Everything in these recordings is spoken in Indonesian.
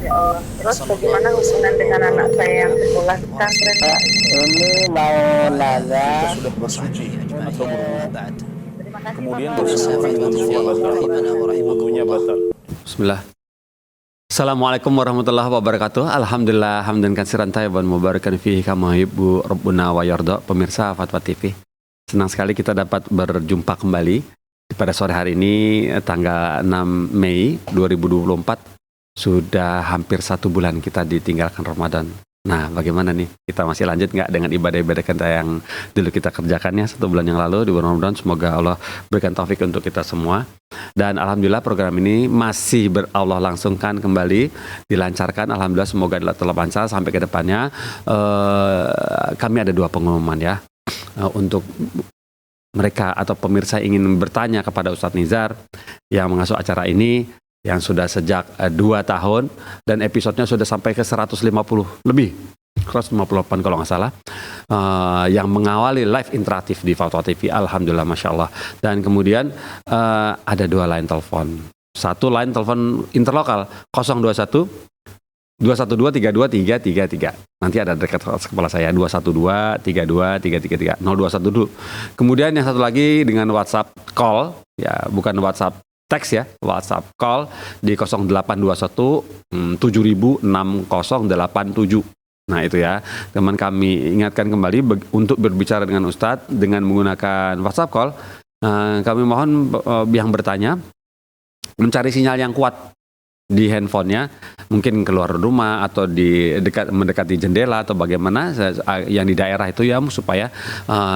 Ya Allah. Terus bagaimana hubungan dengan anak saya yang sekolah di pesantren? Pak, ini mau nanya. Kita sudah bersuci atau berwudu. Terima kasih Kemudian Bapak. bersuci wudunya batal. Wudunya batal. Bismillah. Assalamualaikum warahmatullahi wabarakatuh. Alhamdulillah hamdan katsiran thayyiban mubarakan fihi kama yuhibbu rabbuna wa yarda. Pemirsa Fatwa TV, senang sekali kita dapat berjumpa kembali pada sore hari ini tanggal 6 Mei 2024. Sudah hampir 1 bulan kita ditinggalkan Ramadan. Nah, bagaimana nih? Kita masih lanjut nggak dengan ibadah-ibadah kita yang dulu kita kerjakannya 1 bulan yang lalu di bulan Ramadan? Semoga Allah berikan taufik untuk kita semua. Dan alhamdulillah program ini masih Allah langsungkan kembali, dilancarkan. Alhamdulillah semoga tetap lancar sampai ke depannya. Kami ada 2 pengumuman ya. Untuk mereka atau pemirsa ingin bertanya kepada Ustadz Nizar yang mengasuh acara ini, yang sudah sejak 2 tahun dan episodenya sudah sampai ke 150 lebih, 158 kalau nggak salah, yang mengawali live interaktif di Fatwa TV. Alhamdulillah, Masya Allah. Dan kemudian ada 2 line telepon. 1 line telepon interlokal 021 212 32333. Nanti ada dekat kepala saya 212 32 333 021 dulu. Kemudian yang satu lagi dengan WhatsApp call, ya bukan WhatsApp teks ya, WhatsApp call di 0821 7000 6087. Nah itu ya, teman kami ingatkan kembali untuk berbicara dengan Ustadz dengan menggunakan WhatsApp call. Kami mohon yang bertanya mencari sinyal yang kuat di handphonenya, mungkin keluar rumah atau mendekati jendela atau bagaimana yang di daerah itu ya, supaya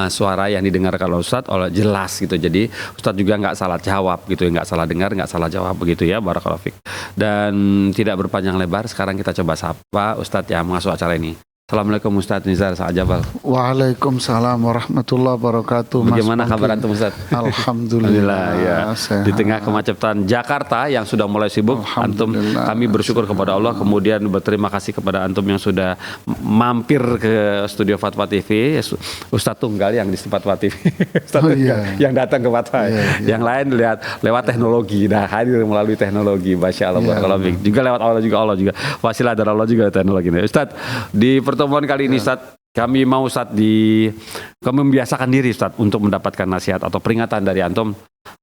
suara yang didengar kalau Ustadz jelas gitu. Jadi Ustadz juga nggak salah jawab gitu, nggak salah dengar, nggak salah jawab begitu ya. Barakallahu fiik. Dan tidak berpanjang lebar, sekarang kita coba sapa Ustadz yang mengasuh acara ini. Assalamualaikum Ustadz Nizar Sa'ajabal. Waalaikumsalam warahmatullahi wabarakatuh. Bagaimana kabar antum Ustadz? Alhamdulillah ya. Sehat. Di tengah kemacetan Jakarta yang sudah mulai sibuk, antum, kami bersyukur kepada Allah, kemudian berterima kasih kepada antum yang sudah mampir ke studio Fatwa TV. Ustadz Tunggal yang di Fatwa TV. Yang datang ke Fatwa. Yang lain lewat teknologi. Nah, hadir melalui teknologi. Masya Allah. Juga lewat Allah juga. Wasilah dari Allah juga teknologi. Ustadz, di pertemuan kali ini Ustadz, kami mau Ustadz kami membiasakan diri Ustadz untuk mendapatkan nasihat atau peringatan dari antum.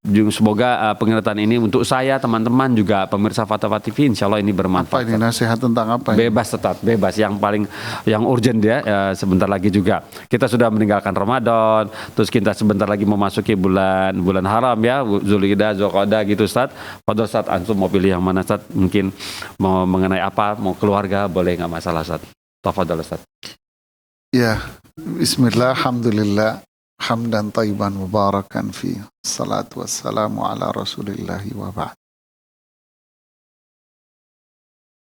Semoga peringatan ini untuk saya, teman-teman, juga pemirsa Fatwa TV, insya Allah ini bermanfaat. Apa ini nasihat tentang apa? Bebas Ustadz, bebas. Yang urgent ya, sebentar lagi juga kita sudah meninggalkan Ramadan, terus kita sebentar lagi memasuki bulan haram ya, Zulhijjah, Zulqa'dah gitu Ustadz. Pada Ustadz, antum mau pilih yang mana Ustadz? Mungkin mau mengenai apa, mau keluarga, boleh nggak masalah Ustadz. Tafadhal Ustaz. Ya, bismillah, alhamdulillah, hamdan thayyiban mubarakan fi, salatu wassalamu ala rasulillahi wa ba'd.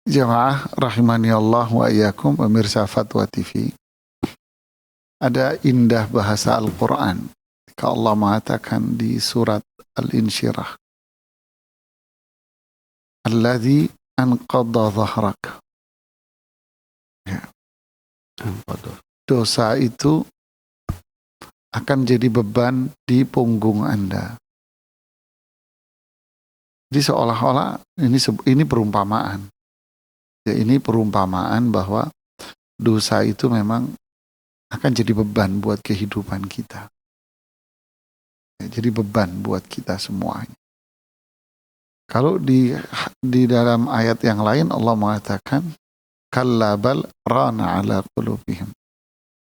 Jamaah rahimani Allah wa iyyakum, pemirsa Fatwa TV. Ada indah bahasa Al-Quran ketika Allah mengatakan di surat Al-Insyirah, alladzi anqadha dhahrak. Dosa itu akan jadi beban di punggung Anda. Jadi seolah-olah ini perumpamaan. Ya, ini perumpamaan bahwa dosa itu memang akan jadi beban buat kehidupan kita. Ya, jadi beban buat kita semuanya. Kalau di dalam ayat yang lain Allah mengatakan kalla bal rana ala qulubihim.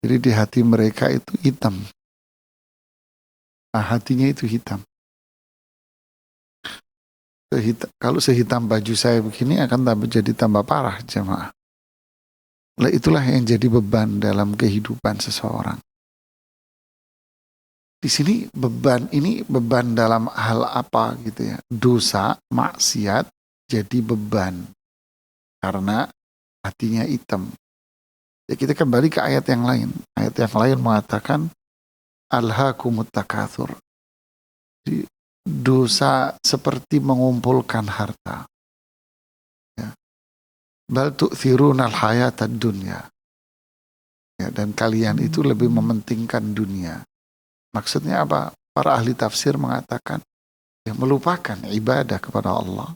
Jadi di hati mereka itu hitam. Nah, hatinya itu hitam. Kalau sehitam baju saya begini akan jadi tambah parah, jemaah. Nah, itulah yang jadi beban dalam kehidupan seseorang. Di sini beban dalam hal apa gitu ya? Dosa, maksiat jadi beban karena hatinya hitam. Ya, kita kembali ke ayat yang lain. Ayat yang lain mengatakan alhaakumut takatsur. Dosa seperti mengumpulkan harta. Ya. Bal tu'thirunal hayatad dunya. Ya, dan kalian itu lebih mementingkan dunia. Maksudnya apa? Para ahli tafsir mengatakan ya, melupakan ibadah kepada Allah.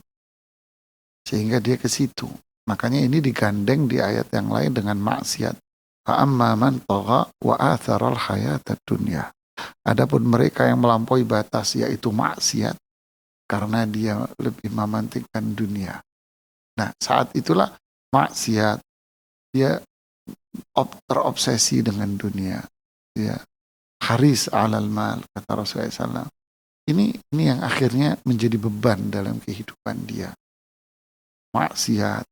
Sehingga dia ke situ. Makanya ini digandeng di ayat yang lain dengan maksiat. Fa'amma man tagha wa atharal hayatad dunya. Adapun mereka yang melampaui batas yaitu maksiat karena dia lebih mementingkan dunia. Nah, saat itulah maksiat dia terobsesi dengan dunia. Ya, haris alal mal kata Rasulullah SAW. Ini yang akhirnya menjadi beban dalam kehidupan dia. Maksiat,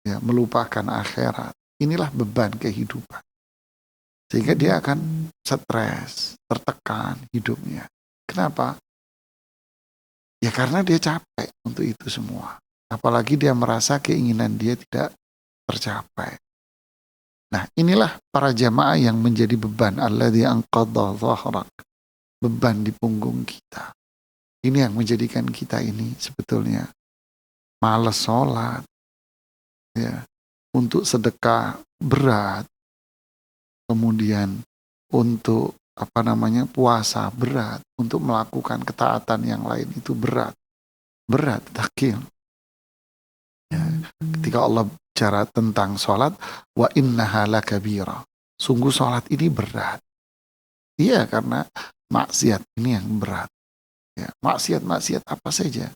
ya, melupakan akhirat. Inilah beban kehidupan. Sehingga dia akan stres, tertekan hidupnya. Kenapa? Ya karena dia capek untuk itu semua. Apalagi dia merasa keinginan dia tidak tercapai. Nah, inilah para jamaah yang menjadi beban. Alladzi anqadha dhahrak. Beban di punggung kita. Ini yang menjadikan kita ini sebetulnya malas sholat. Ya, untuk sedekah berat. Kemudian untuk puasa berat. Untuk melakukan ketaatan yang lain itu berat. Berat, takil. Ya, ketika Allah bicara tentang sholat, wa innaha lakabira. Sungguh sholat ini berat. Iya, karena maksiat ini yang berat. Ya, maksiat apa saja.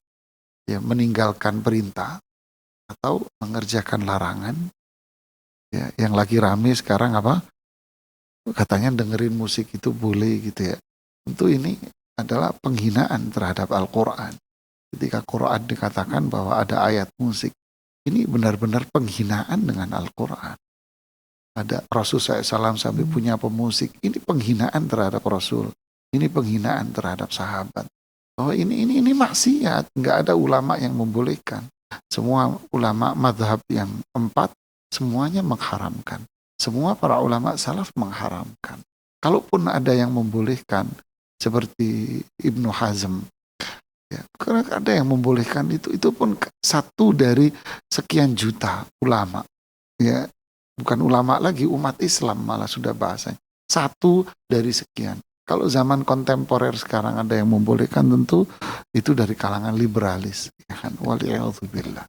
Ya, meninggalkan perintah atau mengerjakan larangan. Ya, yang lagi rame sekarang apa? Katanya dengerin musik itu boleh gitu ya. Tentu ini adalah penghinaan terhadap Al-Quran. Ketika Quran dikatakan bahwa ada ayat musik, ini benar-benar penghinaan dengan Al-Quran. Ada Rasul SAW sampai punya pemusik, ini penghinaan terhadap Rasul. Ini penghinaan terhadap sahabat. Bahwa ini maksiat, nggak ada ulama yang membolehkan. Semua ulama madhab yang 4, semuanya mengharamkan. Semua para ulama salaf mengharamkan. Kalaupun ada yang membolehkan, seperti Ibnu Hazm, ya, karena ada yang membolehkan itu pun satu dari sekian juta ulama. Ya, bukan ulama lagi, umat Islam malah sudah bahasanya. Satu dari sekian. Kalau zaman kontemporer sekarang ada yang membolehkan, tentu itu dari kalangan liberalis. Ya kan? Waliyahudzubillah.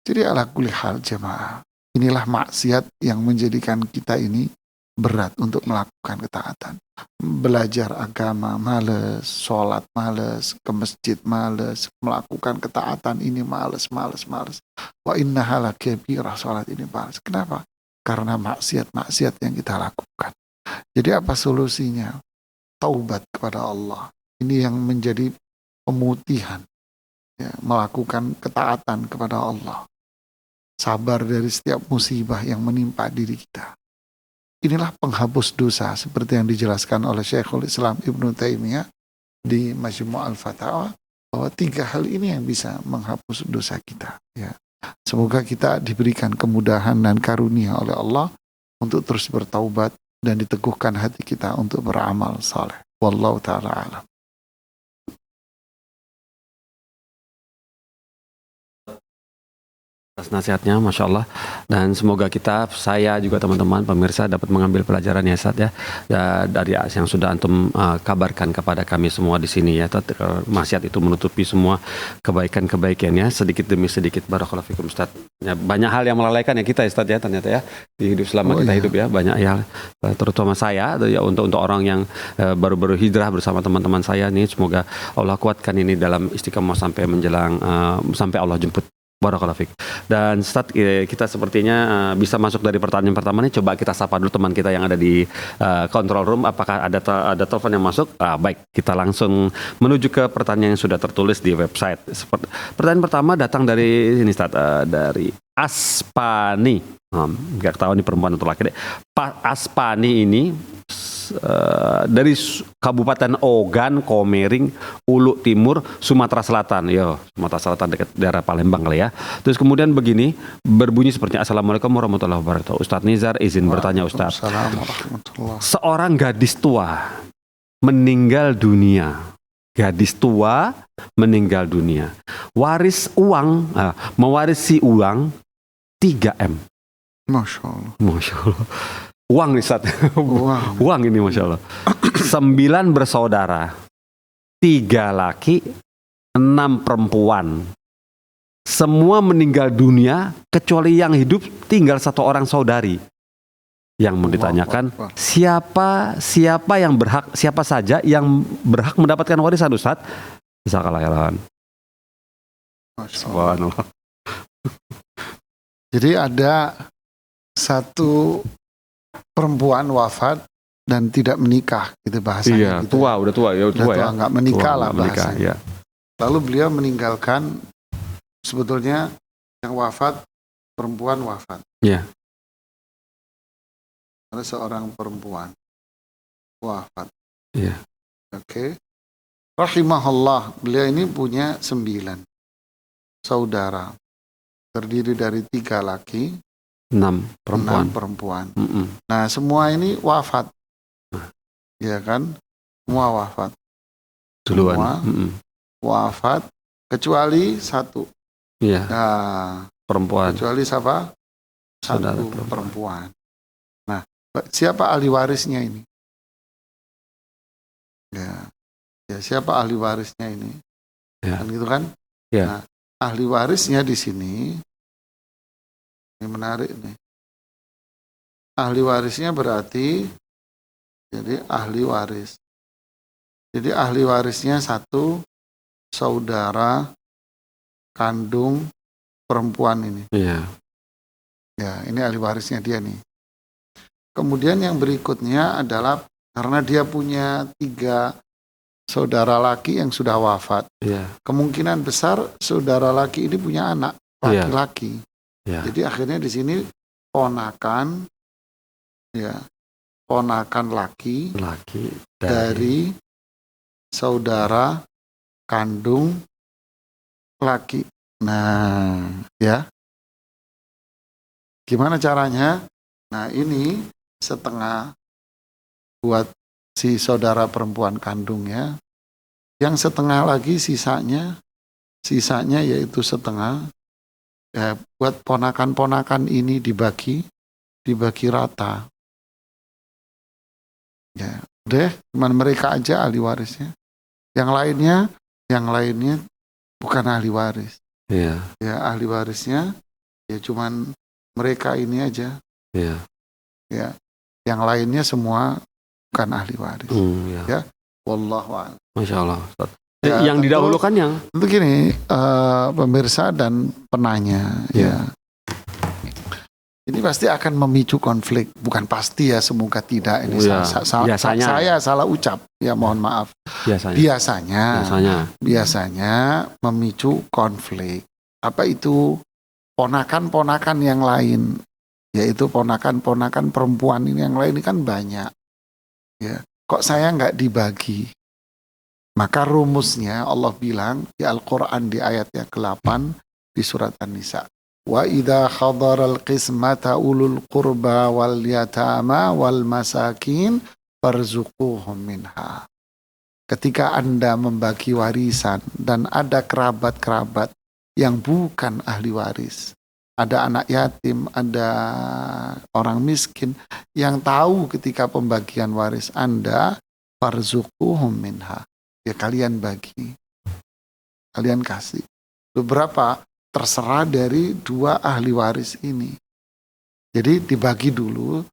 Jadi ala kulli hal jemaah, inilah maksiat yang menjadikan kita ini berat untuk melakukan ketaatan. Belajar agama males, sholat males, ke masjid males, melakukan ketaatan ini males. Wa innaha lakabirah, sholat ini males. Kenapa? Karena maksiat yang kita lakukan. Jadi apa solusinya? Taubat kepada Allah. Ini yang menjadi pemutihan. Ya, melakukan ketaatan kepada Allah. Sabar dari setiap musibah yang menimpa diri kita. Inilah penghapus dosa seperti yang dijelaskan oleh Syekhul Islam Ibnu Taimiyah di Majmu' al-Fatawa, bahwa 3 hal ini yang bisa menghapus dosa kita. Ya. Semoga kita diberikan kemudahan dan karunia oleh Allah untuk terus bertaubat dan diteguhkan hati kita untuk beramal saleh. Wallahu ta'ala alam. Atas nasihatnya, Masya Allah. Dan semoga saya juga teman-teman pemirsa dapat mengambil pelajaran ya Ustaz ya, dari yang sudah antum kabarkan kepada kami semua di sini ya. Maksiat itu menutupi semua kebaikan-kebaikannya sedikit demi sedikit. Barakallahu fikum Ustaz. Ya, banyak hal yang melalaikan ya kita Ustaz ya, ternyata ya di hidup selama kita hidup ya, banyak hal, terutama saya ya, untuk orang yang baru-baru hijrah bersama teman-teman saya nih, semoga Allah kuatkan ini dalam istiqamah sampai menjelang sampai Allah jemput. Barakallahu fiik. Dan Ustaz, kita sepertinya bisa masuk dari pertanyaan pertama nih. Coba kita sapa dulu teman kita yang ada di control room. Apakah ada telepon yang masuk? Baik, kita langsung menuju ke pertanyaan yang sudah tertulis di website. Pertanyaan pertama datang dari ini Ustaz, dari Aspani. Nggak tahu nih perempuan atau laki deh. Pak Aspani ini dari Kabupaten Ogan, Komering, Ulu Timur, Sumatera Selatan. Sumatera Selatan dekat daerah Palembang kali ya. Terus kemudian begini, berbunyi seperti Assalamualaikum warahmatullahi wabarakatuh. Ustadz Nizar izin bertanya Ustadz. Seorang gadis tua meninggal dunia. Gadis tua meninggal dunia. Mewarisi uang 3M. Masya Allah. Masya Allah. Uang nih Ustaz. Uang ini Masya Allah. 9 bersaudara. 3 laki, 6 perempuan. semua meninggal dunia kecuali yang hidup tinggal satu orang saudari. Yang mau ditanyakan, siapa yang berhak, siapa saja yang berhak mendapatkan warisan Ustaz? Jazakallah khairan. Subhanallah. Jadi ada satu perempuan wafat dan tidak menikah, gitu bahasanya. Iya, gitu. udah tua ya, nggak menikah lah menikah, bahasanya. ya. Lalu beliau meninggalkan, sebetulnya yang wafat perempuan wafat. Iya. Ada seorang perempuan wafat. Iya. Oke. Rahimahullah, beliau ini punya 9 saudara. Terdiri dari 3 laki, 6 perempuan. 6 perempuan. Mm-mm. Nah, semua ini wafat. Ya kan? Semua wafat. Duluan. Semua Mm-mm. wafat kecuali 1. Iya, Nah, perempuan. kecuali siapa? Saudara 1 perempuan. Nah, siapa ahli warisnya ini? Ya, siapa ahli warisnya ini? Ya. Kan gitu kan? Ya. Nah, ahli warisnya di sini, ini menarik nih. Ahli warisnya berarti, jadi ahli waris. Jadi ahli warisnya 1 saudara kandung perempuan ini. Iya. Ya, ini ahli warisnya dia nih. Kemudian yang berikutnya adalah karena dia punya 3 saudara laki yang sudah wafat. Iya. Kemungkinan besar saudara laki ini punya anak laki-laki. Iya. Jadi akhirnya di sini ponakan, ya, ponakan laki dari saudara kandung laki. Nah, ya. Gimana caranya? Nah, ini setengah buat si saudara perempuan kandungnya. Yang setengah lagi sisanya yaitu setengah ya, buat ponakan-ponakan ini dibagi rata. Ya, udah cuman mereka aja ahli warisnya. Yang lainnya bukan ahli waris. Iya. Ya, ahli warisnya ya cuman mereka ini aja. Iya. Ya. Yang lainnya semua bukan ahli waris. Iya. Ya. Wallahu a'lam. Masya Allah, Ustaz. Ya, yang didahulukan yang tentu gini, pemirsa dan penanya, ya. Ini pasti akan memicu konflik, bukan pasti ya, semoga tidak. Ini saya salah ucap, ya mohon maaf. Biasanya memicu konflik. Apa itu? Ponakan-ponakan yang lain, yaitu ponakan-ponakan perempuan ini yang lain ini kan banyak. Ya, kok saya nggak dibagi? Maka rumusnya Allah bilang di Al-Quran di ayat yang ke-8 di surat An-Nisa. Wa idza hadaral qismata ulul qurba wal yatama wal masakin farzuquhum minha. Ketika Anda membagi warisan dan ada kerabat-kerabat yang bukan ahli waris, ada anak yatim, ada orang miskin yang tahu ketika pembagian waris Anda, farzuquhum minha. Ya kalian bagi, kalian kasih. Beberapa terserah dari 2 ahli waris ini. Jadi dibagi dulu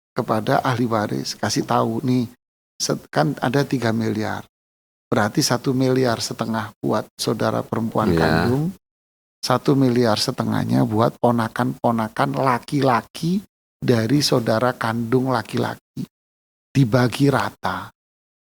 kepada ahli waris, kasih tahu nih, kan ada 3 miliar. Berarti 1,5 miliar buat saudara perempuan kandung, 1,5 miliar buat ponakan-ponakan laki-laki dari saudara kandung laki-laki. Dibagi rata.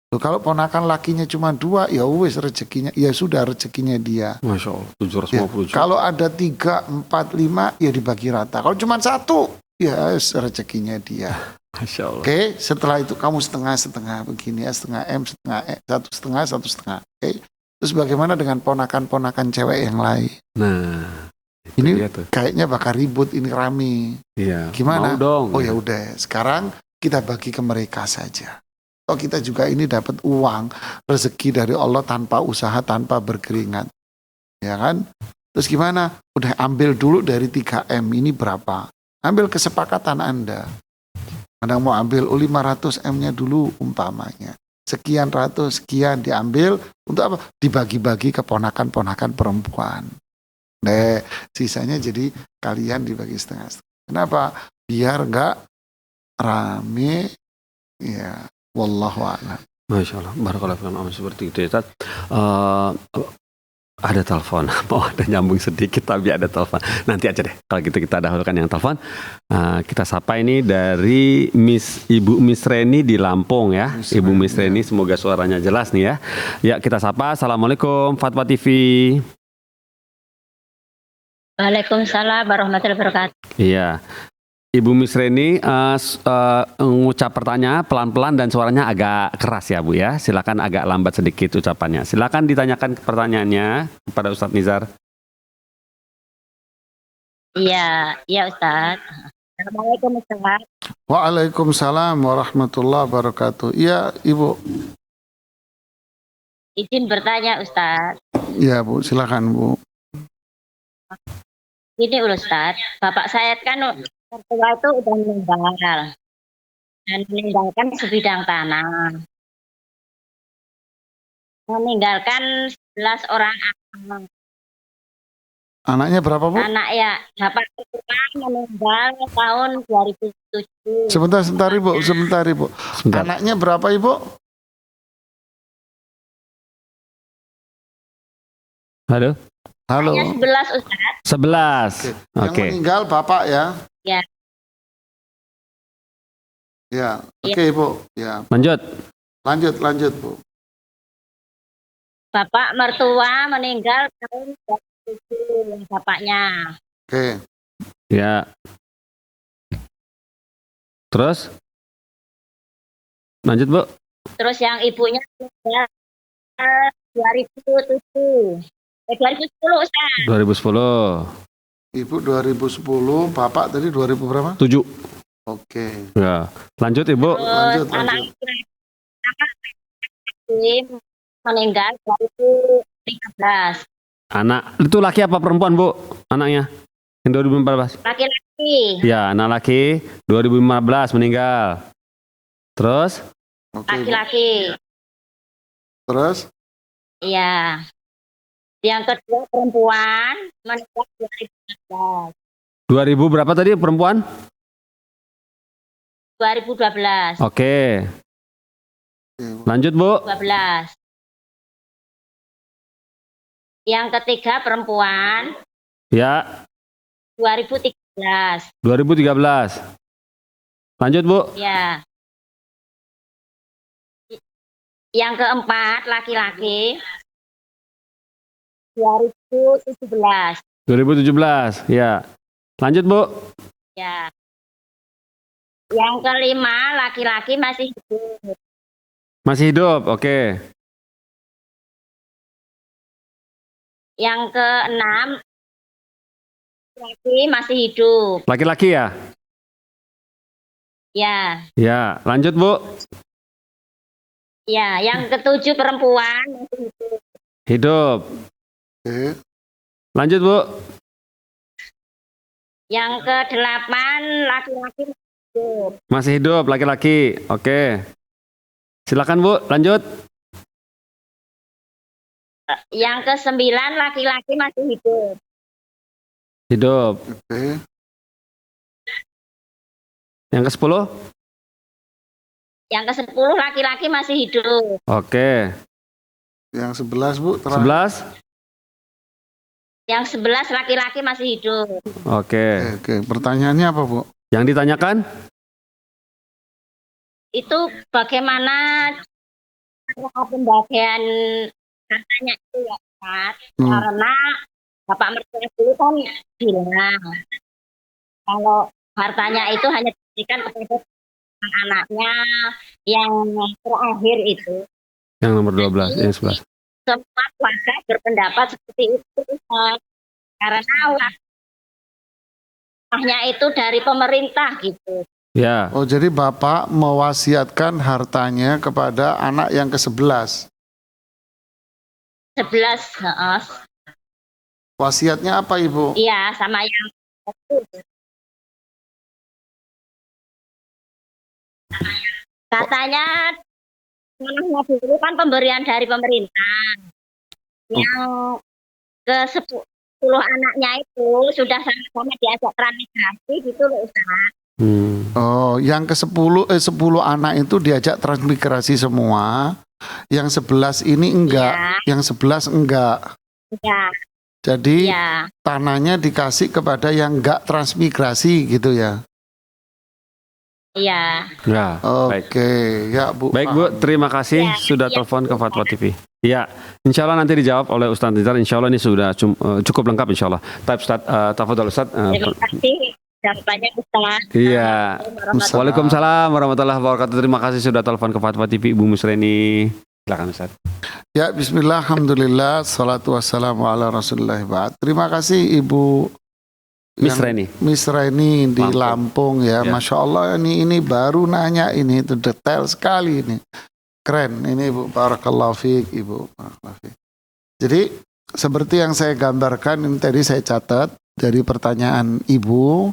Loh, kalau ponakan lakinya cuma 2, ya wis rezekinya, ya sudah rezekinya dia. Masya Allah, 750 juta. Kalau ada 3, 4, 5, ya dibagi rata. Kalau cuma 1, ya rezekinya dia. Masya Allah. Oke, setelah itu kamu setengah begini ya, setengah M, satu setengah. Oke. Terus bagaimana dengan ponakan-ponakan cewek yang lain? Nah, ini kayaknya bakal ribut, ini rame. Iya. Gimana? Mau dong. Oh ya udah, sekarang kita bagi ke mereka saja. Oh, kita juga ini dapat uang, rezeki dari Allah tanpa usaha, tanpa berkeringat. Ya kan? Terus gimana? Udah ambil dulu dari 3M, ini berapa? Ambil kesepakatan Anda. Anda mau ambil 500M-nya dulu umpamanya. Sekian ratus, sekian diambil. Untuk apa? Dibagi-bagi ke ponakan-ponakan perempuan. Sisanya jadi kalian dibagi setengah-setengah. Kenapa? Biar nggak rame. Ya, wallahu a'lam. Masya Allah, barakallahu fikum. Seperti itu ya Ustaz. Ada telepon, mau ada nyambung sedikit tapi ada telepon. Nanti aja deh, kalau gitu kita dahulukan yang telepon. Kita sapa ini dari Ibu Miss Reni di Lampung ya. Ibu Miss Reni, semoga suaranya jelas nih ya. Ya, kita sapa. Assalamualaikum Fatwa TV. Waalaikumsalam warahmatullahi wabarakatuh. Iya. Ibu Miss Reni mengucap pertanyaan pelan-pelan dan suaranya agak keras ya Bu ya. Silakan agak lambat sedikit ucapannya. Silakan ditanyakan pertanyaannya kepada Ustadz Nizar. Iya, iya Ustaz. Assalamualaikum Ustaz. Waalaikumsalam warahmatullahi wabarakatuh. Iya, Ibu. Izin bertanya Ustaz. Iya, Bu. Silakan, Bu. Ini Ustaz, bapak saya kan mertua itu udah meninggal dan meninggalkan sebidang tanah, meninggalkan 11 orang anak. Anaknya berapa, Bu? Anak ya, bapak mertua meninggal tahun 2007. Sebentar, Ibu. Sebentar, Ibu. Sebentar. Anaknya berapa, Ibu? Halo. Halo. Hanya 11 Ustaz. 11. Yang Oke. meninggal Bapak ya? Ya. Ya, oke Ibu. Ya, Lanjut. lanjut Bu. Bapak mertua meninggal tahun 2007 bapaknya. Oke. Ya. Terus? Lanjut Bu. Terus yang ibunya meninggal 2007. 2010 Ustaz. 2010. Ibu 2010, Bapak tadi 2000 berapa? 7. Oke. Ya. Lanjut Ibu. Lanjut. Anak meninggal 2013. Anak itu laki apa perempuan Bu? Anaknya yang 2014. Laki-laki. Ya, anak laki 2015 meninggal. Terus? Oke, Bu. Laki-laki. Terus? Iya. Yang kedua perempuan meninggal 2012. 2000 berapa tadi perempuan? 2012. Oke. Oke, Bu. Lanjut Bu. 12. Yang ketiga perempuan Ya, 2013. 2013. Lanjut Bu. Ya. Yang keempat laki-laki 2017. 2017. Ya. Lanjut Bu. Ya. Yang kelima laki-laki masih hidup. Masih hidup. Oke. Yang keenam laki masih hidup. Laki-laki ya? Ya. Ya. Lanjut Bu. Ya, yang ketujuh perempuan masih hidup. Hidup. Oke. Lanjut Bu. Yang kedelapan laki-laki masih hidup. Masih hidup laki-laki. Oke. Silakan Bu, lanjut. Yang kesembilan laki-laki masih hidup. Hidup. Oke. Yang ke-10? Yang ke-10 laki-laki masih hidup. Oke. Yang 11 Bu, terakhir. 11? Yang 11 laki-laki masih hidup. Oke. Oke. Pertanyaannya apa Bu? Yang ditanyakan? Itu bagaimana cara pembagian hartanya itu ya Pak? Karena Bapak mertua dulu kan bilang kalau hartanya itu hanya diberikan kepada anaknya yang terakhir itu. Yang nomor 12, yang 11. Semua keluarga berpendapat seperti itu Ustaz. Karena wajahnya itu dari pemerintah gitu. Ya. Oh, jadi Bapak mewasiatkan hartanya kepada anak yang ke-11. 11, heeh. Wasiatnya apa Ibu? Iya, sama yang katanya tanahnya dulu kan pemberian dari pemerintah. Yang 10 anaknya itu sudah sama-sama diajak transmigrasi gitu loh Ustaz. Oh, yang ke-10 10 anak itu diajak transmigrasi semua. Yang 11 ini enggak, yang 11 enggak. Iya, Jadi iya, tanahnya dikasih kepada yang enggak transmigrasi gitu ya. iya. Ya, baik. Oke, ya Bu. Baik Bu, terima kasih Ya, sudah iya, telepon ke iya. Fatwa TV. Ya, insya Allah nanti dijawab oleh Ustaz Nizar. Insya Allah ini sudah cukup lengkap insya Allah. Type Ustaz, tafadhol Ustaz. Terima kasih jawabannya Ustaz. Iya. Waalaikumsalam warahmatullahi wabarakatuh. Terima kasih sudah telepon ke Fatwa TV Ibu Musreni. Silakan Ustaz. Ya, bismillah, alhamdulillah, salatu wassalamu ala rasulillah ba'd. Terima kasih Ibu Miss Reni. Miss Reni di Lampung ya. Ya. Masya Allah, ini baru nanya ini, itu detail sekali ini. Keren, ini Ibu, barakallahu fiik Ibu. Barakallahu fiik. Jadi seperti yang saya gambarkan ini tadi saya catat dari pertanyaan Ibu.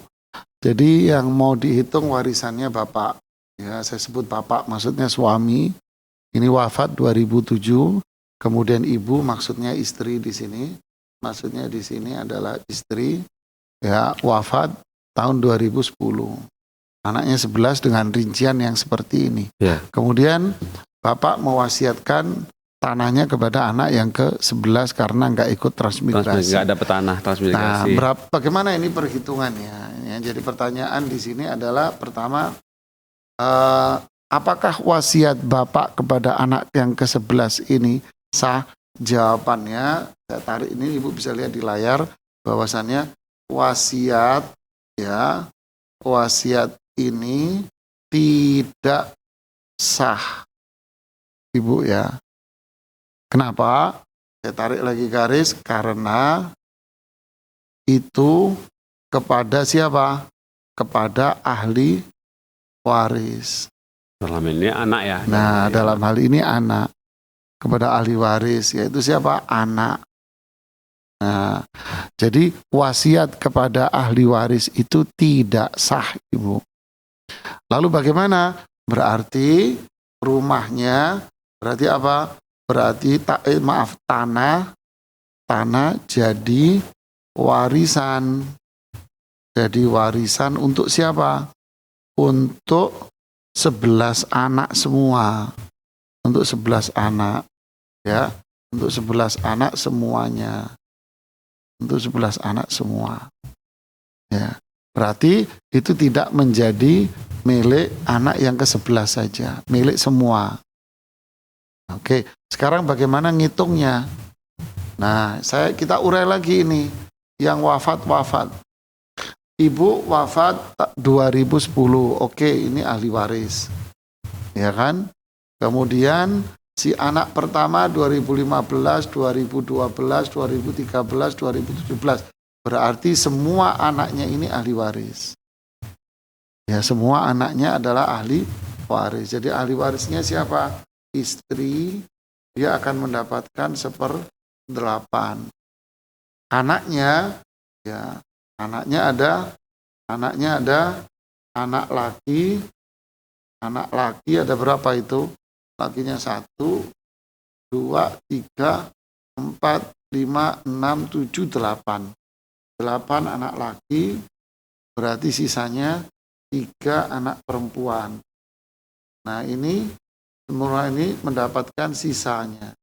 Jadi yang mau dihitung warisannya Bapak. Ya, saya sebut Bapak maksudnya suami. Ini wafat 2007. Kemudian Ibu maksudnya istri di sini. Maksudnya di sini adalah istri. Ya, wafat tahun 2010. Anaknya 11 dengan rincian yang seperti ini. Ya. Kemudian Bapak mewasiatkan tanahnya kepada anak yang ke-11 karena nggak ikut transmigrasi. Nggak dapat tanah Nah, transmigrasi. bagaimana ini perhitungannya? Ya, jadi pertanyaan di sini adalah pertama, apakah wasiat Bapak kepada anak yang ke-11 ini sah? Jawabannya, saya tarik ini, Ibu bisa lihat di layar, bahwasannya wasiat ini tidak sah, Ibu ya. Kenapa? Saya tarik lagi garis, karena itu kepada siapa? Kepada ahli waris. Dalam ini anak ya. Nah, dalam hal ini anak. Kepada ahli waris, yaitu siapa? Anak. Nah, jadi wasiat kepada ahli waris itu tidak sah, Ibu. Lalu bagaimana? Berarti rumahnya, berarti apa? Berarti tanah jadi warisan. Jadi warisan untuk siapa? Untuk 11 anak semua. Untuk 11 anak. Ya, untuk 11 anak semuanya. Untuk 11 anak semua. Ya. Berarti itu tidak menjadi milik anak yang ke-11 saja, milik semua. Oke, sekarang bagaimana ngitungnya? Nah, kita urai lagi ini. Yang wafat. Ibu wafat 2010. Oke, ini ahli waris. Ya kan? Kemudian si anak pertama 2015, 2012, 2013, 2017. Berarti semua anaknya ini ahli waris. Ya, semua anaknya adalah ahli waris. Jadi ahli warisnya siapa? Istri. Dia akan mendapatkan 1/8. Anaknya, ya, anaknya ada anak laki. Anak laki ada berapa itu? Lakinya 1, 2, 3, 4, 5, 6, 7, 8. 8 anak laki, berarti sisanya 3 anak perempuan. Nah, ini semua ini mendapatkan sisanya.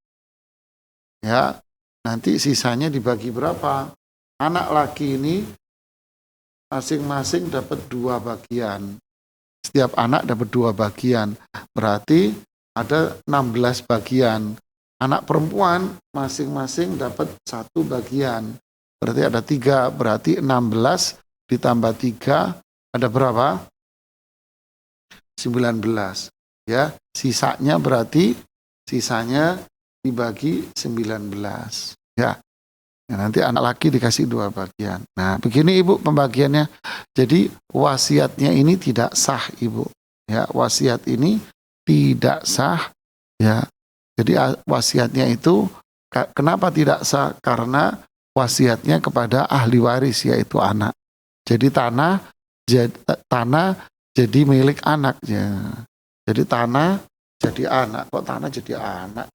Ya, nanti sisanya dibagi berapa? Anak laki ini masing-masing dapat 2 bagian. Setiap anak dapat 2 bagian. Berarti ada 16 bagian. Anak perempuan masing-masing dapat 1 bagian. Berarti ada 3. Berarti 16 ditambah 3 ada berapa? 19. Ya, sisanya berarti dibagi 19. Ya. Nah, nanti anak laki dikasih 2 bagian. Nah, begini Ibu pembagiannya. Jadi wasiatnya ini tidak sah, Ibu. Ya, wasiat ini tidak sah. Ya. Jadi wasiatnya itu kenapa tidak sah? Karena wasiatnya kepada ahli waris, yaitu anak. Jadi tanah jadi milik anak ya. Jadi tanah jadi anak. Kok tanah jadi anak?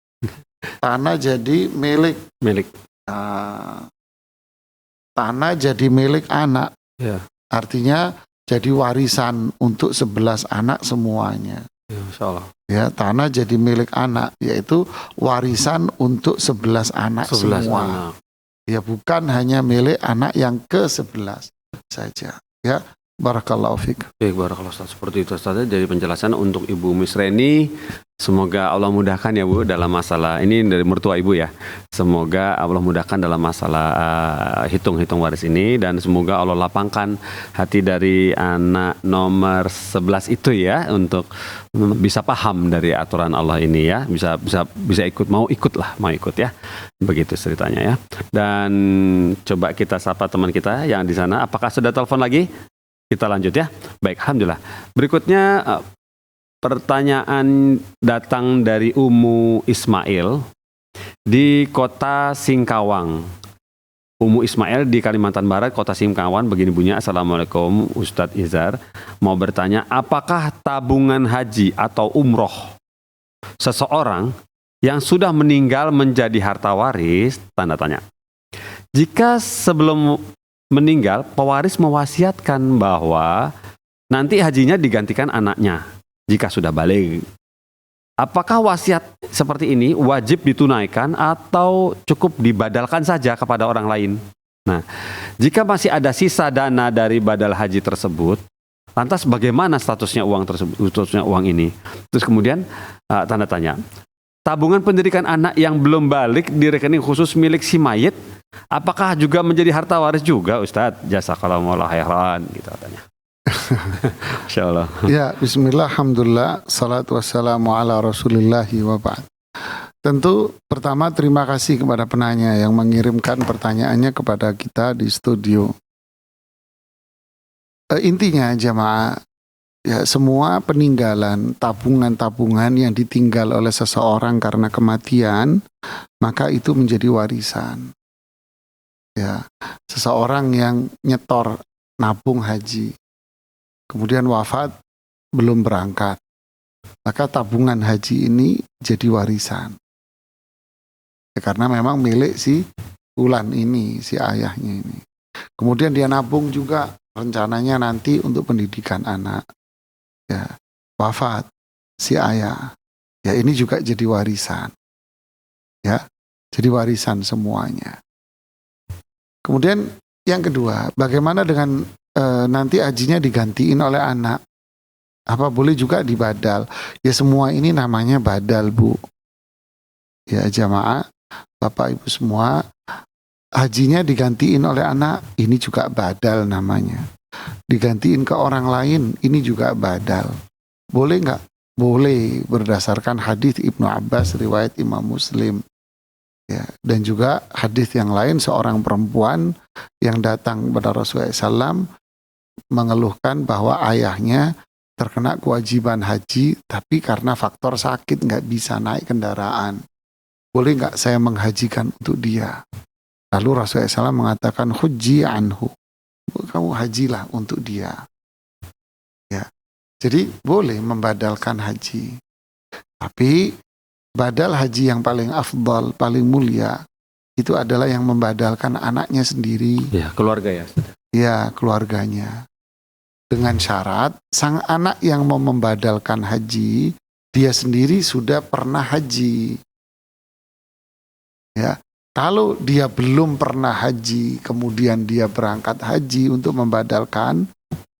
Tanah jadi milik. Milik. Nah, tanah jadi milik anak. Ya. Artinya jadi warisan untuk 11 anak semuanya. Ya, Masya Allah. Ya, tanah jadi milik anak, yaitu warisan untuk 11 anak 11 semua. anak. Ya, bukan hanya milik anak yang ke-11 saja. Ya, barakallahu fiik. Baik, barakallahu Ustaz. Seperti itu Ustaz, dari penjelasan untuk Ibu Misreni. Semoga Allah mudahkan ya Bu dalam masalah ini, dari mertua Ibu ya. Semoga Allah mudahkan dalam masalah hitung-hitung waris ini, dan semoga Allah lapangkan hati dari anak nomor 11 itu ya, untuk bisa paham dari aturan Allah ini ya, bisa ikut, mau ikut ya. Begitu ceritanya ya. Dan coba kita sapa teman kita yang di sana. Apakah sudah telepon lagi? Kita lanjut ya. Baik, alhamdulillah. Berikutnya pertanyaan datang dari Umu Ismail di kota Singkawang. Umu Ismail di Kalimantan Barat, kota Singkawang, begini bunyinya. Assalamualaikum Ustadz Izhar. Mau bertanya, apakah tabungan haji atau umroh seseorang yang sudah meninggal menjadi harta waris? Tanda tanya. Jika sebelum meninggal, pewaris mewasiatkan bahwa nanti hajinya digantikan anaknya jika sudah balik. Apakah wasiat seperti ini wajib ditunaikan atau cukup dibadalkan saja kepada orang lain? Nah, jika masih ada sisa dana dari badal haji tersebut, lantas bagaimana statusnya uang tersebut, statusnya uang ini? Terus kemudian tanda tanya. Tabungan pendidikan anak yang belum balik di rekening khusus milik si mayit, apakah juga menjadi harta waris juga Ustadz? Jazakallahu khairan, gitu katanya. Masya Allah. Ya, bismillah, alhamdulillah, salatu wassalamu ala rasulillahi wa ba'd. Tentu pertama terima kasih kepada penanya yang mengirimkan pertanyaannya kepada kita di studio. Intinya jamaah, ya, semua peninggalan, tabungan-tabungan yang ditinggal oleh seseorang karena kematian, maka itu menjadi warisan. Ya, seseorang yang nyetor nabung haji, kemudian wafat belum berangkat, maka tabungan haji ini jadi warisan. Ya, karena memang milik si fulan ini, si ayahnya ini. Kemudian dia nabung juga rencananya nanti untuk pendidikan anak. Ya, wafat si ayah. Ya, ini juga jadi warisan. Ya, jadi warisan semuanya. Kemudian yang kedua, bagaimana dengan nanti hajinya digantiin oleh anak? Apa boleh juga dibadal? Ya, semua ini namanya badal, Bu. Ya, jamaah, Bapak Ibu semua, hajinya digantiin oleh anak, ini juga badal namanya. Digantiin ke orang lain, ini juga badal. Boleh nggak? Boleh, berdasarkan hadis Ibnu Abbas riwayat Imam Muslim. Ya, dan juga hadis yang lain, seorang perempuan yang datang kepada Rasulullah SAW mengeluhkan bahwa ayahnya terkena kewajiban haji, tapi karena faktor sakit nggak bisa naik kendaraan. Boleh nggak saya menghajikan untuk dia? Lalu Rasulullah SAW mengatakan, hujji anhu, kamu hajilah untuk dia. Ya, jadi boleh membadalkan haji, tapi badal haji yang paling afdal, paling mulia, itu adalah yang membadalkan anaknya sendiri. Ya, keluarga ya. Ya, keluarganya. Dengan syarat, sang anak yang mau membadalkan haji, dia sendiri sudah pernah haji. Ya, kalau dia belum pernah haji, kemudian dia berangkat haji untuk membadalkan,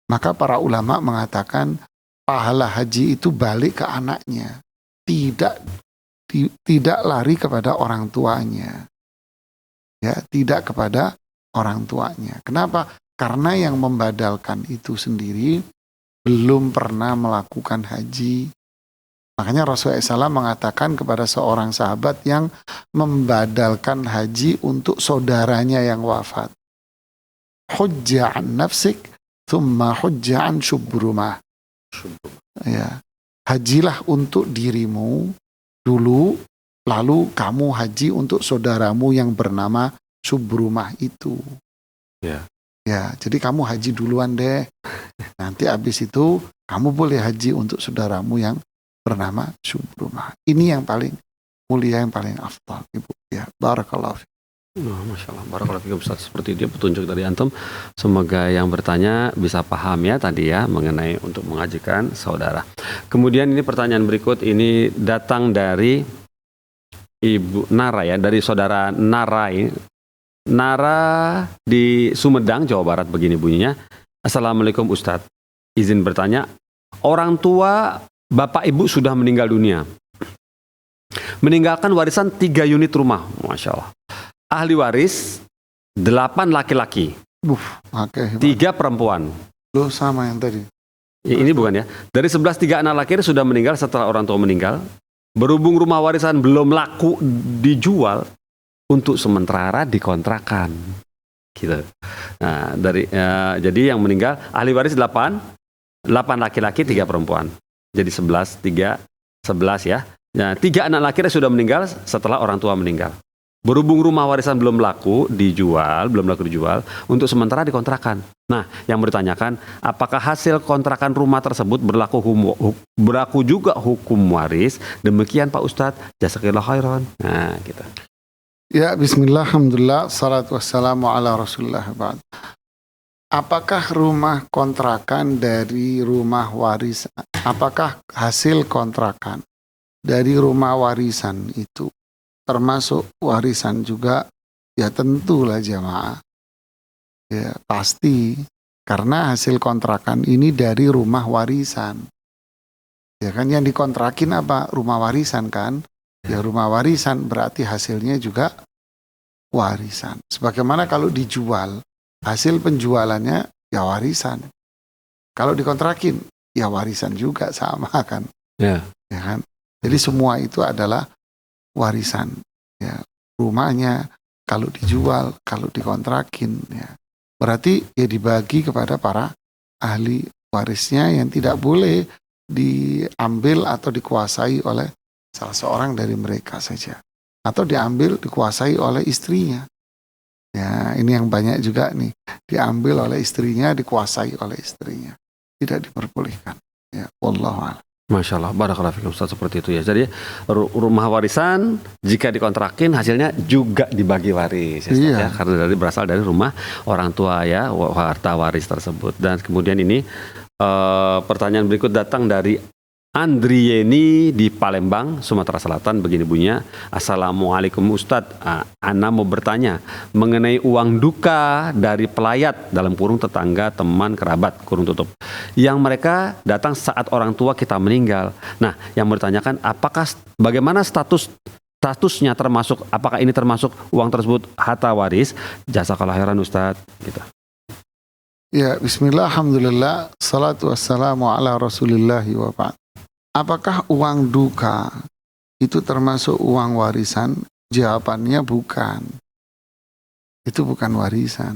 maka para ulama mengatakan pahala haji itu balik ke anaknya. Tidak lari kepada orang tuanya. Ya, tidak kepada orang tuanya. Kenapa? Karena yang membadalkan itu sendiri belum pernah melakukan haji. Makanya Rasulullah SAW mengatakan kepada seorang sahabat yang membadalkan haji untuk saudaranya yang wafat, hujja an nafsik, thumma hujja an syubrumah. Ya, hajilah untuk dirimu dulu, lalu kamu haji untuk saudaramu yang bernama Subrumah itu. Ya. Ya, jadi kamu haji duluan deh. Nanti habis itu kamu boleh haji untuk saudaramu yang bernama Subrumah. Ini yang paling mulia, yang paling afdal, Ibu. Ya, barakallahu fiik. Oh, Masya Allah, barakallahu fikum Ustaz. Seperti dia petunjuk dari antum. Semoga yang bertanya bisa paham ya tadi ya mengenai untuk mengajukan saudara. Kemudian ini pertanyaan berikut ini datang dari Ibu Nara ya, dari saudara Nara ini. Nara di Sumedang, Jawa Barat begini bunyinya. Assalamualaikum Ustadz. Izin bertanya, orang tua bapak ibu sudah meninggal dunia. Meninggalkan warisan 3 unit rumah. Masya Allah. Ahli waris 8 laki-laki, Oke. 3 perempuan. Lo sama yang tadi. Ya, ini bukan ya. Dari 11 3 anak laki sudah meninggal setelah orang tua meninggal. Berhubung rumah warisan belum laku dijual, untuk sementara dikontrakan. Gitu. Nah, jadi yang meninggal ahli waris 8 laki-laki 3 perempuan. Jadi 11 ya. Nah, 3 anak laki sudah meninggal setelah orang tua meninggal. Berhubung rumah warisan belum laku dijual, untuk sementara dikontrakan. Nah, yang bertanyakan, apakah hasil kontrakan rumah tersebut berlaku juga hukum waris? Demikian Pak Ustadz, jazakallahu khairan. Nah, gitu. Ya, bismillah, alhamdulillah, salatu wassalamu ala rasulillah. Apakah rumah kontrakan dari rumah warisan, apakah hasil kontrakan dari rumah warisan itu termasuk warisan juga? Ya tentulah jamaah. Ya pasti, karena hasil kontrakan ini dari rumah warisan. Ya kan yang dikontrakin apa? Rumah warisan kan? Ya rumah warisan berarti hasilnya juga warisan. Sebagaimana kalau dijual, hasil penjualannya ya warisan. Kalau dikontrakin ya warisan juga sama kan? Ya. Ya kan? Jadi semua itu adalah warisan. Ya, rumahnya kalau dijual, kalau dikontrakin, ya berarti ya dibagi kepada para ahli warisnya yang tidak boleh diambil atau dikuasai oleh salah seorang dari mereka saja, atau dikuasai oleh istrinya. Ya, ini yang banyak juga nih, diambil oleh istrinya, dikuasai oleh istrinya, tidak diperbolehkan. Ya, wallahu a'lam. Masya Allah, barakallahu fikum Ustaz, seperti itu ya. Jadi rumah warisan jika dikontrakin hasilnya juga dibagi waris ya, Ustaz, Iya. ya, karena berasal dari rumah orang tua ya, harta waris tersebut. Dan kemudian ini pertanyaan berikut datang dari Andrieni di Palembang, Sumatera Selatan, begini bunyinya. Assalamualaikum Ustadz, Ana mau bertanya mengenai uang duka dari pelayat dalam kurung tetangga, teman, kerabat, kurung tutup, yang mereka datang saat orang tua kita meninggal. Nah, yang bertanyakan bagaimana statusnya, termasuk apakah ini termasuk uang tersebut harta waris? Jazakallahu khairan Ustadz. Gitu. Ya, bismillah, alhamdulillah, salatu wassalamu ala rasulillahi wa ba'd. Apakah uang duka itu termasuk uang warisan? Jawabannya bukan. Itu bukan warisan.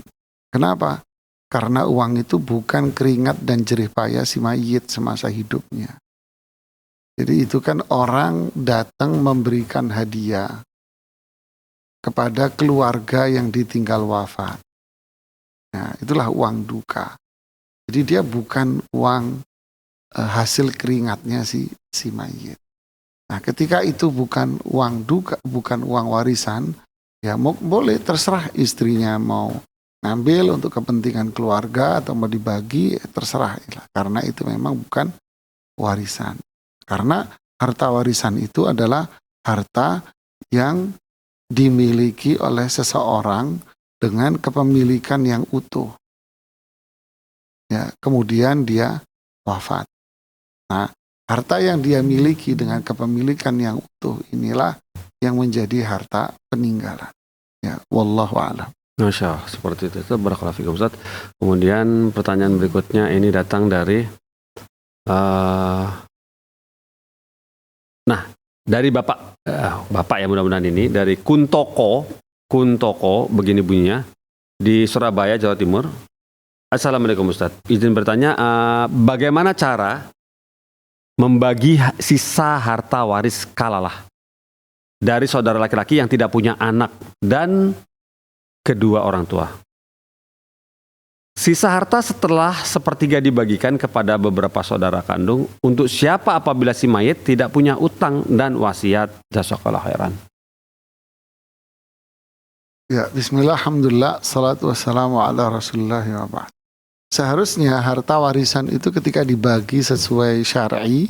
Kenapa? Karena uang itu bukan keringat dan jerih payah si mayit semasa hidupnya. Jadi itu kan orang datang memberikan hadiah kepada keluarga yang ditinggal wafat. Nah, itulah uang duka. Jadi dia bukan uang hasil keringatnya si mayit. Nah, ketika itu bukan uang duka, bukan uang warisan, ya boleh terserah istrinya mau ngambil untuk kepentingan keluarga atau mau dibagi, terserah. Karena itu memang bukan warisan. Karena harta warisan itu adalah harta yang dimiliki oleh seseorang dengan kepemilikan yang utuh. Ya, kemudian dia wafat. Nah, harta yang dia miliki dengan kepemilikan yang utuh inilah yang menjadi harta peninggalan. Ya, wallahu a'lam. Masya Allah, seperti itu. Barakallahu fikum Ustaz. Kemudian pertanyaan berikutnya ini datang dari dari Bapak ya, mudah-mudahan ini dari Kuntoko begini bunyinya di Surabaya, Jawa Timur. Assalamualaikum Ustaz. Izin bertanya, bagaimana cara membagi sisa harta waris kalalah dari saudara laki-laki yang tidak punya anak dan kedua orang tua? Sisa harta setelah sepertiga dibagikan kepada beberapa saudara kandung, untuk siapa apabila si mayit tidak punya utang dan wasiat? Jazakallahu khairan. Ya, bismillah, alhamdulillah, salatu wassalamu ala rasulullah wa ba'd. Seharusnya harta warisan itu ketika dibagi sesuai syar'i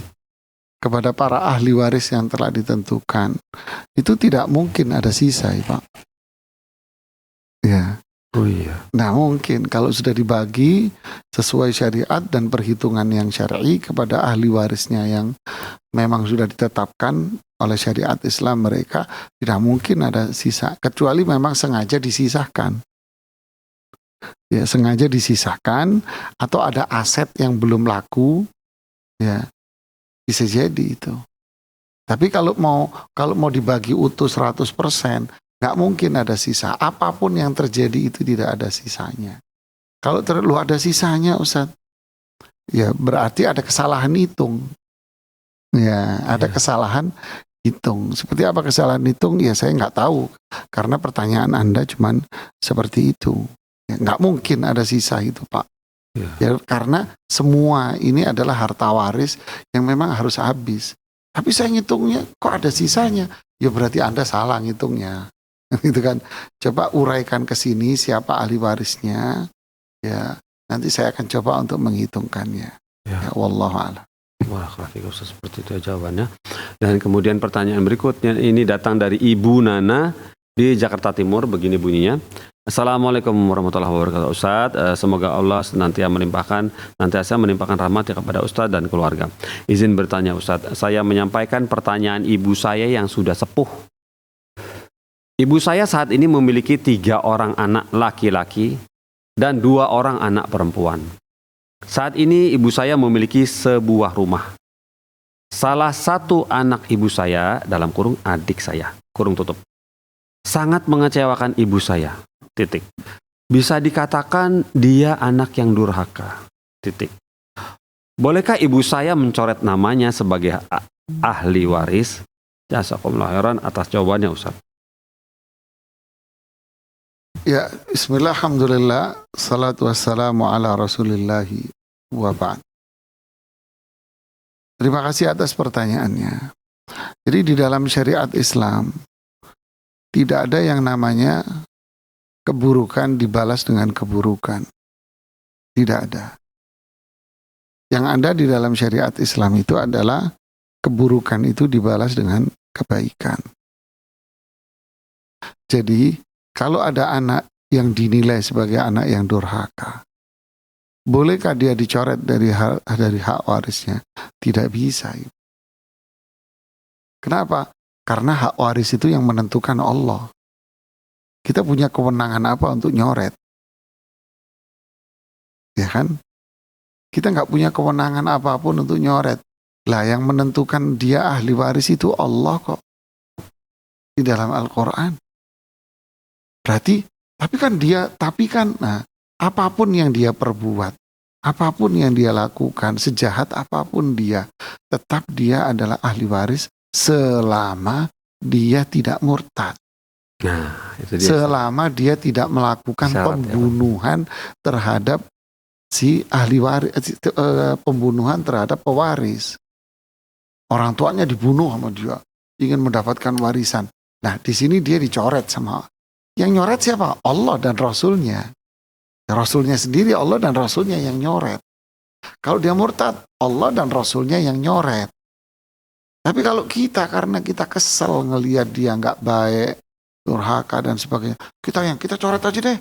kepada para ahli waris yang telah ditentukan, itu tidak mungkin ada sisa, ya, Pak. Ya. Oh iya. Nah, mungkin kalau sudah dibagi sesuai syariat dan perhitungan yang syar'i kepada ahli warisnya yang memang sudah ditetapkan oleh syariat Islam mereka, tidak mungkin ada sisa, kecuali memang sengaja disisahkan. Ya, sengaja disisahkan atau ada aset yang belum laku, ya, bisa jadi itu. Tapi kalau mau dibagi utuh 100%, nggak mungkin ada sisa. Apapun yang terjadi itu tidak ada sisanya. Kalau terlalu ada sisanya, Ustaz, ya berarti ada kesalahan hitung. Ya, ada kesalahan hitung. Seperti apa kesalahan hitung? Ya saya nggak tahu. Karena pertanyaan Anda cuman seperti itu. Ya, nggak mungkin ada sisa itu, Pak. Ya, karena semua ini adalah harta waris yang memang harus habis. Tapi saya ngitungnya kok ada sisanya? Ya berarti Anda salah ngitungnya. Gitu kan. Coba uraikan ke sini siapa ahli warisnya. Ya, nanti saya akan coba untuk menghitungkannya. Ya, wallahu a'lam. Wah, seperti itu jawabannya. Dan kemudian pertanyaan berikutnya ini datang dari Ibu Nana di Jakarta Timur, begini bunyinya. Assalamualaikum warahmatullahi wabarakatuh, Ustaz. Semoga Allah senantiasa menimpakan rahmat kepada Ustaz dan keluarga. Izin bertanya, Ustaz, saya menyampaikan pertanyaan ibu saya yang sudah sepuh. Ibu saya saat ini memiliki 3 orang anak laki-laki dan 2 orang anak perempuan. Saat ini ibu saya memiliki sebuah rumah. Salah satu anak ibu saya, dalam kurung adik saya, kurung tutup, sangat mengecewakan ibu saya. Titik. Bisa dikatakan dia anak yang durhaka. Titik. Bolehkah ibu saya mencoret namanya sebagai ahli waris? Jazakumullah khairan atas jawabannya, Ustaz. Ya, bismillah, alhamdulillah, salatu wassalamu ala rasulillahi wa ba'd. Terima kasih atas pertanyaannya. Jadi di dalam syariat Islam tidak ada yang namanya keburukan dibalas dengan keburukan. Tidak ada. Yang ada di dalam syariat Islam itu adalah keburukan itu dibalas dengan kebaikan. Jadi kalau ada anak yang dinilai sebagai anak yang durhaka, bolehkah dia dicoret dari hak warisnya? Tidak bisa. Kenapa? Karena hak waris itu yang menentukan Allah. Kita punya kewenangan apa untuk nyoret? Ya kan? Kita nggak punya kewenangan apapun untuk nyoret. Lah yang menentukan dia ahli waris itu Allah kok. Di dalam Al-Quran. Berarti, nah, apapun yang dia perbuat, apapun yang dia lakukan, sejahat apapun dia, tetap dia adalah ahli waris selama dia tidak murtad. Nah, itu dia. Selama dia tidak melakukan pembunuhan terhadap si ahli waris, pembunuhan terhadap pewaris. Orang tuanya dibunuh sama dia, ingin mendapatkan warisan. Nah, di sini dia dicoret sama. Yang nyoret siapa? Allah dan Rasulnya. Rasulnya sendiri, Allah dan Rasulnya yang nyoret. Kalau dia murtad, Allah dan Rasulnya yang nyoret. Tapi kalau kita, karena kita kesel ngelihat dia nggak baik, durhaka dan sebagainya, kita coret aja deh.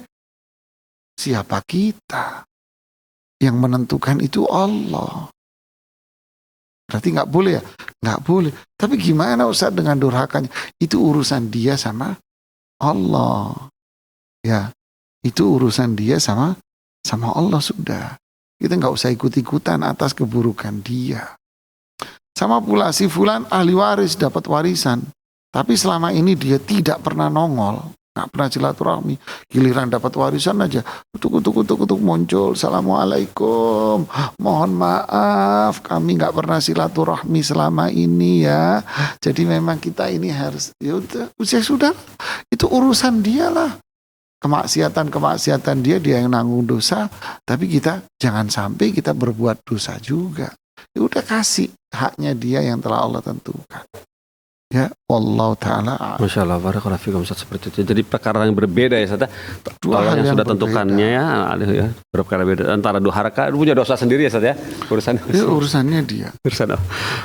Siapa kita? Yang menentukan itu Allah. Berarti nggak boleh ya? Nggak boleh. Tapi gimana Ustaz dengan durhakanya? Itu urusan dia sama Allah. Ya, itu urusan dia sama Allah sudah. Kita nggak usah ikut-ikutan atas keburukan dia. Sama pula si fulan ahli waris dapat warisan, tapi selama ini dia tidak pernah nongol, nggak pernah silaturahmi. Giliran dapat warisan aja, kutuk muncul, assalamualaikum, mohon maaf, kami nggak pernah silaturahmi selama ini ya. Jadi memang kita ini harus, ya sudah, itu urusan dia lah. Kemaksiatan dia yang nanggung dosa, tapi kita jangan sampai kita berbuat dosa juga. Ya udah kasih haknya dia yang telah Allah tentukan. Ya, wallahu taala a'lam. Masya Allah, barakallahu fikum Ustaz, seperti itu. Jadi perkara yang berbeda ya Ustaz. Dua Kalau hal yang yang sudah berbeda. tentukannya ya perkara beda antara duharka punya dosa sendiri ya Ustaz ya. Itu urusannya dia. Urusan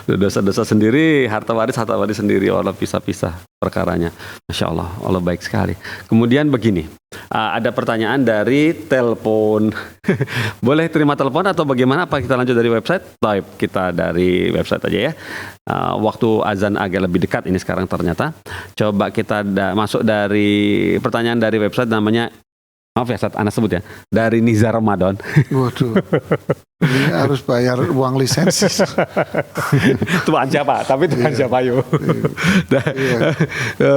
dosa-dosa sendiri, harta waris sendiri. Allah pisah-pisah perkaranya. Masya Allah, Allah baik sekali. Kemudian begini, ada pertanyaan dari telepon. Boleh terima telepon atau bagaimana? Apa kita lanjut dari website? Baik, kita dari website aja ya. Waktu azan agak lebih dekat ini sekarang ternyata. Coba kita masuk dari pertanyaan dari website namanya, maaf ya Ustaz, Anda sebut ya, dari Nizar Ramadan. Waduh. Ini harus bayar uang lisensi. Tuhan siapa? Tapi Tuhan siapa yuk?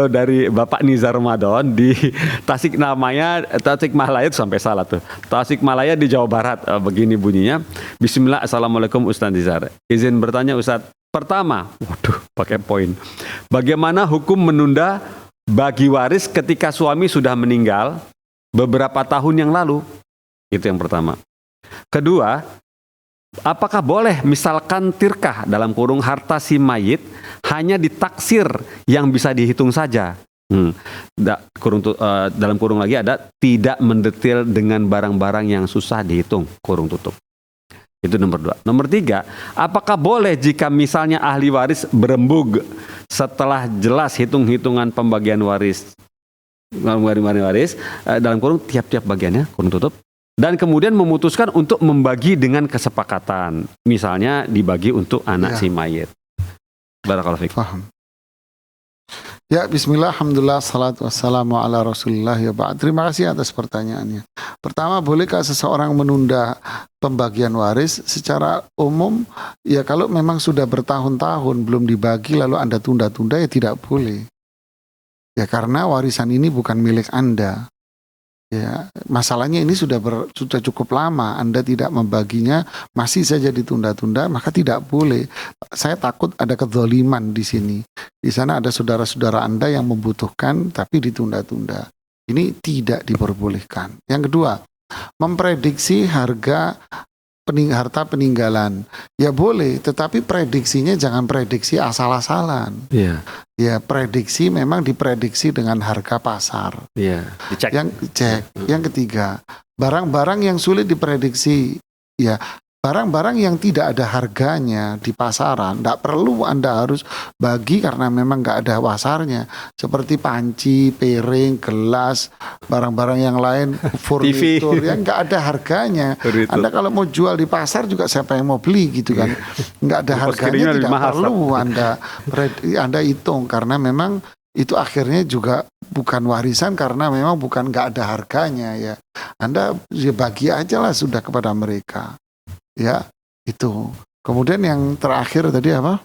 Dari Bapak Nizar Ramadan di Tasikmalaya sampai salah tuh. Tasikmalaya di Jawa Barat. Begini bunyinya. Bismillah, Assalamualaikum Ustaz Nizar. Izin bertanya Ustaz. Pertama, waduh, pakai poin. Bagaimana hukum menunda bagi waris ketika suami sudah meninggal beberapa tahun yang lalu? Itu yang pertama. Kedua, apakah boleh misalkan tirkah dalam kurung harta si mayit hanya ditaksir yang bisa dihitung saja? Dalam kurung lagi ada tidak mendetail dengan barang-barang yang susah dihitung, kurung tutup. Itu nomor 2. Nomor 3, apakah boleh jika misalnya ahli waris berembug setelah jelas hitung-hitungan pembagian waris dalam kurung tiap-tiap bagiannya, kurung tutup, dan kemudian memutuskan untuk membagi dengan kesepakatan, misalnya dibagi untuk anak si mayit. Barakallahu fiik. Paham. Ya, bismillah, alhamdulillah, salatu wassalamu ala rasulillah ya ba'd. Terima kasih atas pertanyaannya. Pertama, bolehkah seseorang menunda pembagian waris? Secara umum, ya kalau memang sudah bertahun-tahun belum dibagi lalu Anda tunda-tunda, ya tidak boleh. Ya karena warisan ini bukan milik Anda. Ya, masalahnya ini sudah cukup lama Anda tidak membaginya, masih saja ditunda-tunda, maka tidak boleh. Saya takut ada kezaliman di sini. Di sana ada saudara-saudara Anda yang membutuhkan tapi ditunda-tunda. Ini tidak diperbolehkan. Yang kedua, memprediksi harta peninggalan. Ya boleh, tetapi prediksinya jangan prediksi asal-asalan. Iya. Ya, prediksi memang diprediksi dengan harga pasar. Iya, dicek. Yang ketiga, barang-barang yang sulit diprediksi, ya barang-barang yang tidak ada harganya di pasaran, tidak perlu Anda harus bagi karena memang nggak ada pasarnya. Seperti panci, piring, gelas, barang-barang yang lain, furnitur yang nggak ada harganya. Anda kalau mau jual di pasar juga siapa yang mau beli gitu kan? Nggak ada harganya, tidak perlu Anda hitung karena memang itu akhirnya juga bukan warisan karena memang nggak ada harganya ya. Anda ya bagi aja lah sudah kepada mereka. Ya, itu. Kemudian yang terakhir tadi apa?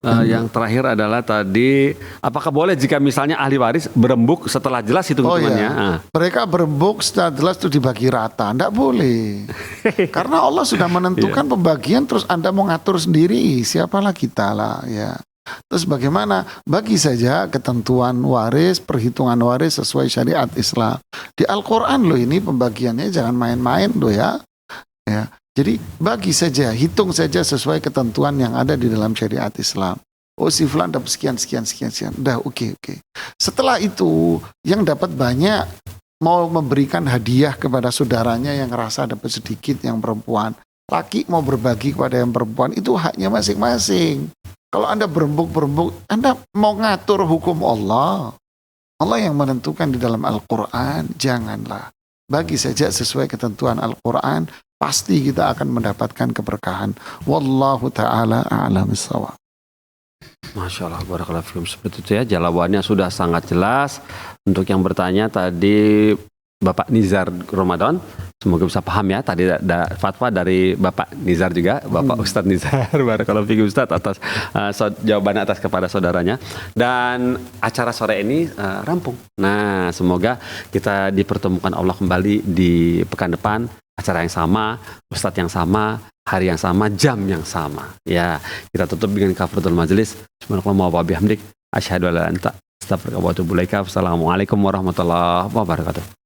Yang terakhir adalah tadi, apakah boleh jika misalnya ahli waris berembuk setelah jelas hitung-hitungannya? Oh, iya. Mereka berembuk setelah jelas itu dibagi rata. Tidak boleh. Karena Allah sudah menentukan pembagian, terus Anda mau ngatur sendiri. Siapalah kita lah ya. Terus bagaimana? Bagi saja ketentuan waris, perhitungan waris sesuai syariat Islam. Di Al-Quran loh ini pembagiannya, jangan main-main loh ya. Ya, jadi bagi saja, hitung saja sesuai ketentuan yang ada di dalam syariat Islam. Oh si fulan dapat sekian. Udah oke. Setelah itu yang dapat banyak mau memberikan hadiah kepada saudaranya yang ngerasa dapat sedikit, yang perempuan. Laki mau berbagi kepada yang perempuan, itu haknya masing-masing. Kalau Anda berembuk, Anda mau ngatur hukum Allah. Allah yang menentukan di dalam Al-Quran, janganlah. Bagi saja sesuai ketentuan Al-Quran, pasti kita akan mendapatkan keberkahan. Wallahu ta'ala a'lam bissawab. Masya Allah, barakallahu fikum. Seperti itu ya, jawabannya sudah sangat jelas. Untuk yang bertanya tadi Bapak Nizar Ramadan, semoga bisa paham ya. Tadi ada fatwa dari Bapak Nizar juga, Bapak Ustadz Nizar. Barakallahu fikum Ustadz atas jawabannya atas kepada saudaranya. Dan acara sore ini rampung. Nah, semoga kita dipertemukan Allah kembali di pekan depan. Acara yang sama, Ustadz yang sama, hari yang sama, jam yang sama. Ya, kita tutup dengan kafaratul majelis. Subhanallah wa bihamdik. Asyhadu an la ilaha illa anta, astaghfiruka wa atubu ilaik. Wassalamualaikum warahmatullahi wabarakatuh.